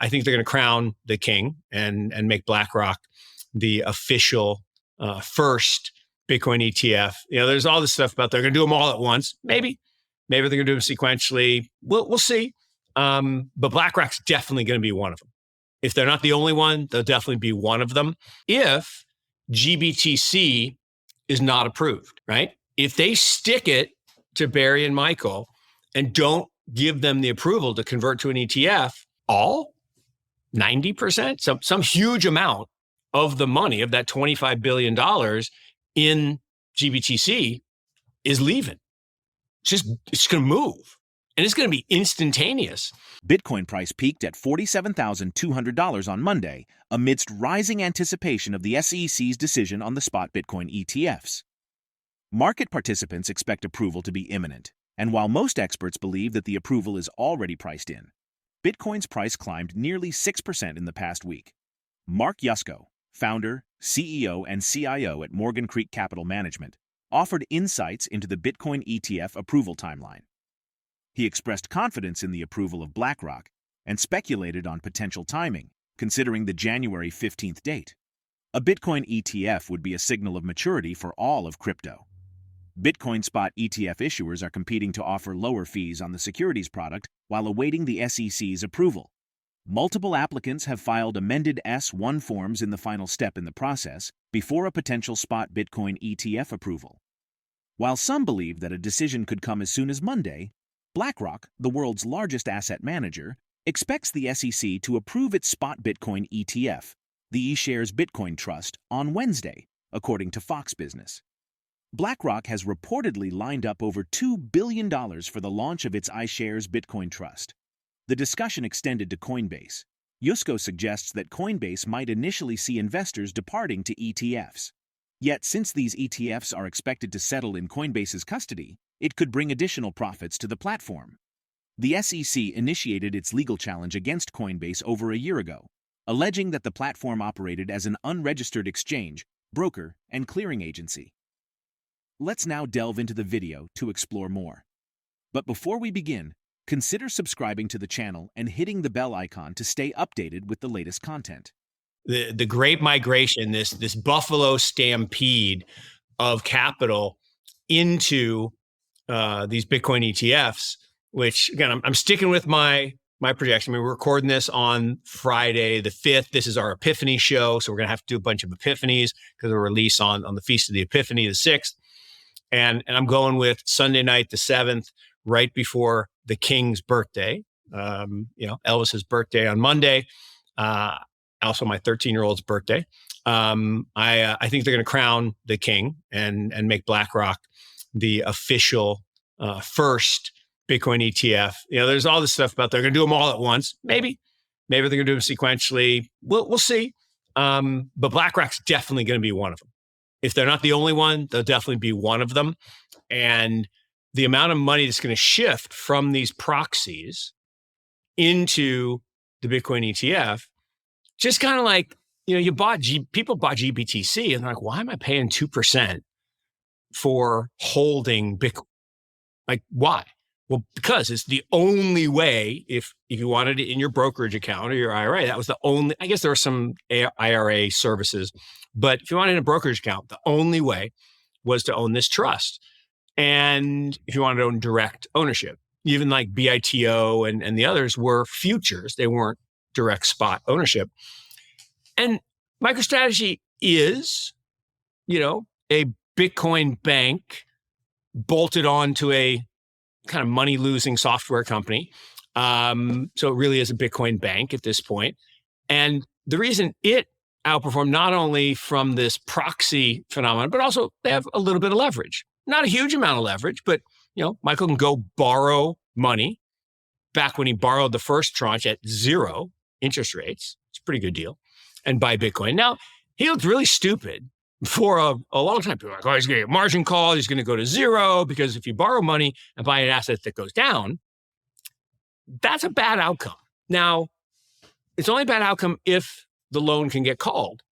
I think they're going to crown the king and make BlackRock the official first Bitcoin ETF. There's all this stuff about they're going to do them all at once. Maybe they're going to do them sequentially. We'll see. But BlackRock's definitely going to be one of them. If they're not the only one, they'll definitely be one of them. If GBTC is not approved, right? If they stick it to Barry and Michael and don't give them the approval to convert to an ETF, all 90%, some huge amount of the money of that $25 billion in GBTC is leaving. It's going to move, and it's going to be instantaneous. Bitcoin price peaked at $47,200 on Monday amidst rising anticipation of the SEC's decision on the spot Bitcoin ETFs. Market participants expect approval to be imminent, and while most experts believe that the approval is already priced in, Bitcoin's price climbed nearly 6% in the past week. Mark Yusko, founder, CEO, and CIO at Morgan Creek Capital Management, offered insights into the Bitcoin ETF approval timeline. He expressed confidence in the approval of BlackRock and speculated on potential timing, considering the January 15th date. A Bitcoin ETF would be a signal of maturity for all of crypto. Bitcoin spot ETF issuers are competing to offer lower fees on the securities product while awaiting the SEC's approval. Multiple applicants have filed amended S-1 forms in the final step in the process before a potential spot Bitcoin ETF approval. While some believe that a decision could come as soon as Monday, BlackRock, the world's largest asset manager, expects the SEC to approve its spot Bitcoin ETF, the eShares Bitcoin Trust, on Wednesday, according to Fox Business. BlackRock has reportedly lined up over $2 billion for the launch of its iShares Bitcoin Trust. The discussion extended to Coinbase. Yusko suggests that Coinbase might initially see investors departing to ETFs. Yet, since these ETFs are expected to settle in Coinbase's custody, it could bring additional profits to the platform. The SEC initiated its legal challenge against Coinbase over a year ago, alleging that the platform operated as an unregistered exchange, broker, and clearing agency. Let's now delve into the video to explore more. But before we begin, consider subscribing to the channel and hitting the bell icon to stay updated with the latest content. The great migration, this buffalo stampede of capital into these Bitcoin ETFs, which again, I'm sticking with my projection. I mean, we're recording this on Friday the 5th. This is our Epiphany show, so we're going to have to do a bunch of Epiphanies because we'll release on the Feast of the Epiphany, the 6th. And I'm going with Sunday night, the 7th, right before the King's birthday. Elvis's birthday on Monday. Also my 13-year-old's birthday. I think they're going to crown the king and make BlackRock the official first Bitcoin ETF. There's all this stuff about they're going to do them all at once. Maybe they're going to do them sequentially. We'll see. But BlackRock's definitely going to be one of them. If they're not the only one, they'll definitely be one of them. And the amount of money that's going to shift from these proxies into the Bitcoin ETF, just kind of like, people bought GBTC and they're like, why am I paying 2% for holding Bitcoin? Like, why? Well, because it's the only way, if you wanted it in your brokerage account or your IRA, that was the only, I guess there were some IRA services, but if you wanted a brokerage account, the only way was to own this trust. And if you wanted to own direct ownership, even like BITO and the others were futures. They weren't direct spot ownership. And MicroStrategy is, a Bitcoin bank bolted onto a kind of money-losing software company. So it really is a Bitcoin bank at this point. And the reason it outperformed not only from this proxy phenomenon, but also they have a little bit of leverage. Not a huge amount of leverage, but Michael can go borrow money back when he borrowed the first tranche at 0 interest rates. It's a pretty good deal. And buy Bitcoin. Now, he looked really stupid for a long time. People were like, oh, he's going to get margin call. He's going to go to 0 because if you borrow money and buy an asset that goes down, that's a bad outcome. Now, it's only a bad outcome if the loan can get called.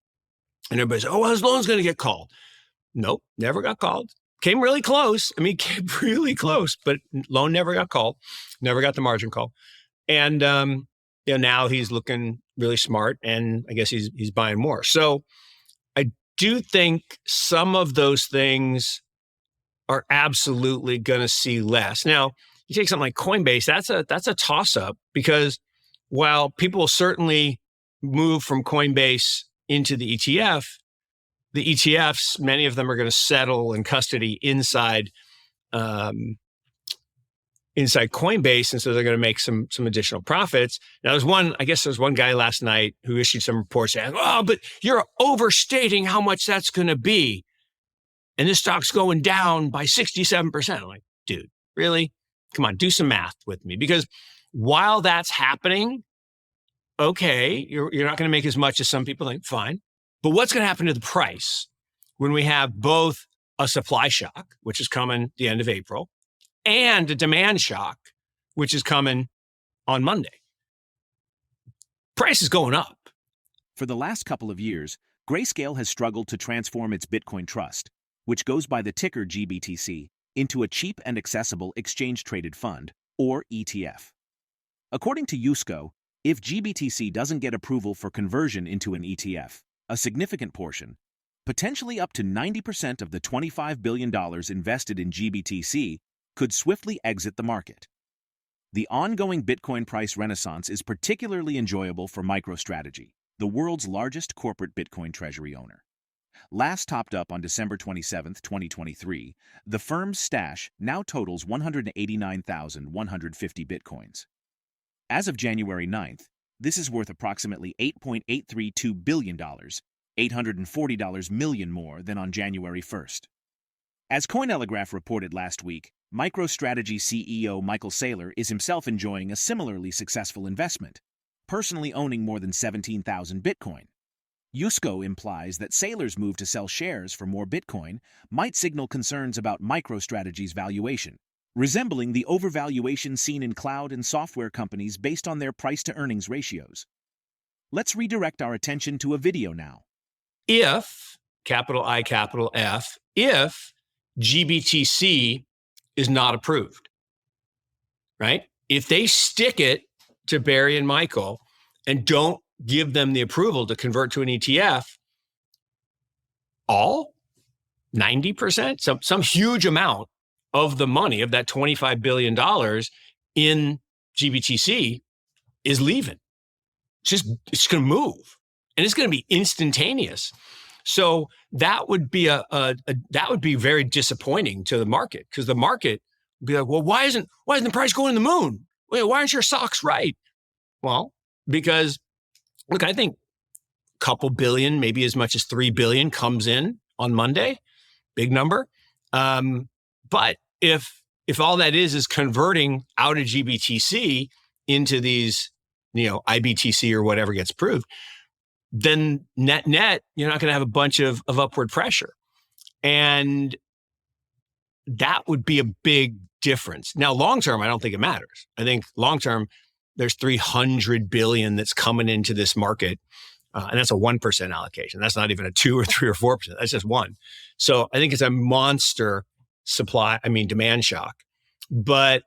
And everybody says, oh, well, his loan's going to get called. Nope, never got called. Came really close. Came really close, but loan never got called. Never got the margin call. And now he's looking really smart, and I guess he's buying more. So I do think some of those things are absolutely going to see less. Now, you take something like Coinbase, that's a toss up, because while people will certainly move from Coinbase into the ETFs, many of them are going to settle in custody inside Coinbase, and so they're going to make some additional profits. Now, there's one guy last night who issued some reports saying, "Oh, but you're overstating how much that's going to be, and this stock's going down by 67%." I'm like, dude, really? Come on, do some math with me, because while that's happening, okay, you're not going to make as much as some people think. Fine, but what's going to happen to the price when we have both a supply shock, which is coming the end of April, and a demand shock, which is coming on Monday? Price is going up. For the last couple of years, Grayscale has struggled to transform its Bitcoin Trust, which goes by the ticker GBTC, into a cheap and accessible exchange-traded fund, or ETF. According to Yusko, if GBTC doesn't get approval for conversion into an ETF, a significant portion, potentially up to 90% of the $25 billion invested in GBTC, could swiftly exit the market. The ongoing Bitcoin price renaissance is particularly enjoyable for MicroStrategy, the world's largest corporate Bitcoin treasury owner. Last topped up on December 27, 2023, the firm's stash now totals 189,150 Bitcoins. As of January 9th, this is worth approximately $8.832 billion, $840 million more than on January 1st. As Cointelegraph reported last week, MicroStrategy CEO Michael Saylor is himself enjoying a similarly successful investment, personally owning more than 17,000 Bitcoin. Yusko implies that Saylor's move to sell shares for more Bitcoin might signal concerns about MicroStrategy's valuation, resembling the overvaluation seen in cloud and software companies based on their price-to-earnings ratios. Let's redirect our attention to a video now. If, capital I, capital F, if GBTC is not approved, right? If they stick it to Barry and Michael and don't give them the approval to convert to an ETF, all 90%, some huge amount of the money of that $25 billion in GBTC is leaving. It's going to move, and it's going to be instantaneous. So that would be that would be very disappointing to the market, because the market would be like, well, why isn't the price going to the moon? Why aren't your stocks right? Well, because look, I think a couple billion, maybe as much as 3 billion comes in on Monday, big number. But if all that is converting out of GBTC into these, IBTC or whatever gets approved, then net, you're not going to have a bunch of upward pressure. And that would be a big difference. Now, long-term, I don't think it matters. I think long-term, there's 300 billion that's coming into this market. And that's a 1% allocation. That's not even a 2 or 3 or 4%. That's just 1. So I think it's a monster demand shock. But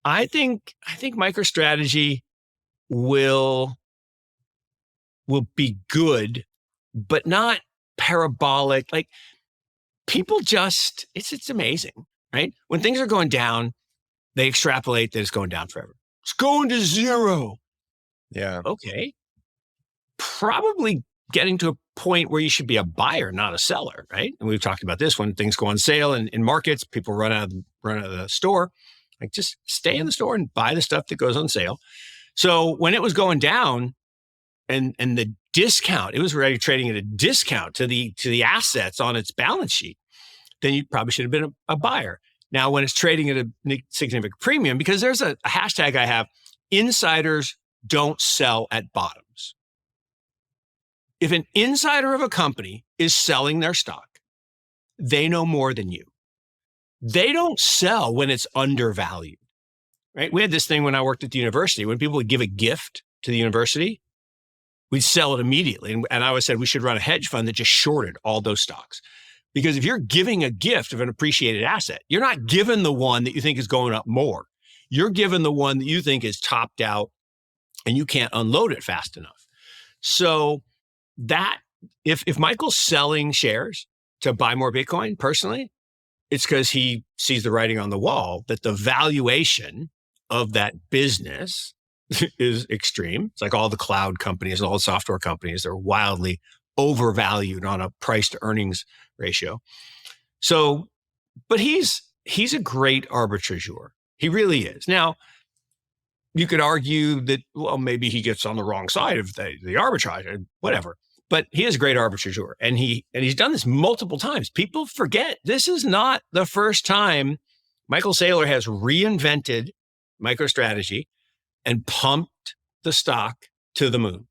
I think MicroStrategy will be good, but not parabolic. Like, people just, it's amazing, right? When things are going down, they extrapolate that it's going down forever. It's going to zero. Yeah. Okay. Probably getting to a point where you should be a buyer, not a seller, right? And we've talked about this, when things go on sale in markets, people run out of the store. Like, just stay in the store and buy the stuff that goes on sale. So when it was going down and the discount, it was already trading at a discount to the assets on its balance sheet, then you probably should have been a buyer. Now, when it's trading at a significant premium, because there's a hashtag I have, insiders don't sell at bottoms. If an insider of a company is selling their stock, they know more than you. They don't sell when it's undervalued, right? We had this thing when I worked at the university. When people would give a gift to the university, we'd sell it immediately. And I always said we should run a hedge fund that just shorted all those stocks. Because if you're giving a gift of an appreciated asset, you're not giving the one that you think is going up more. You're giving the one that you think is topped out and you can't unload it fast enough. So that if Michael's selling shares to buy more Bitcoin, personally, it's because he sees the writing on the wall that the valuation of that business is extreme. It's like all the cloud companies, all the software companies, they're wildly overvalued on a price to earnings ratio. So, but he's a great arbitrageur. He really is. Now, you could argue that, well, maybe he gets on the wrong side of the arbitrage or whatever, but he is a great arbitrageur. And he's done this multiple times. People forget this is not the first time Michael Saylor has reinvented MicroStrategy and pumped the stock to the moon.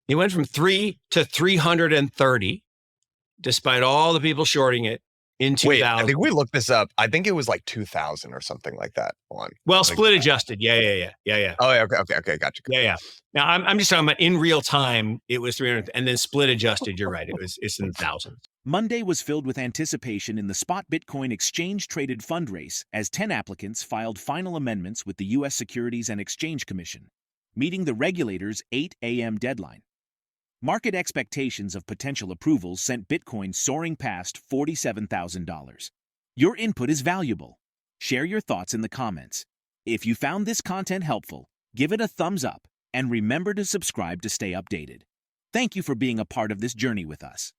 He went from 3 to 330, despite all the people shorting it in 2000. Wait, I think we looked this up. I think it was like 2000 or something like that. Well, split adjusted. Yeah. Oh, yeah, okay, gotcha. Yeah. Now I'm just talking about in real time, it was 300, and then split adjusted. You're right. It's in the thousands. Monday was filled with anticipation in the spot Bitcoin exchange-traded fund race as 10 applicants filed final amendments with the U.S. Securities and Exchange Commission, meeting the regulator's 8 a.m. deadline. Market expectations of potential approvals sent Bitcoin soaring past $47,000. Your input is valuable. Share your thoughts in the comments. If you found this content helpful, give it a thumbs up and remember to subscribe to stay updated. Thank you for being a part of this journey with us.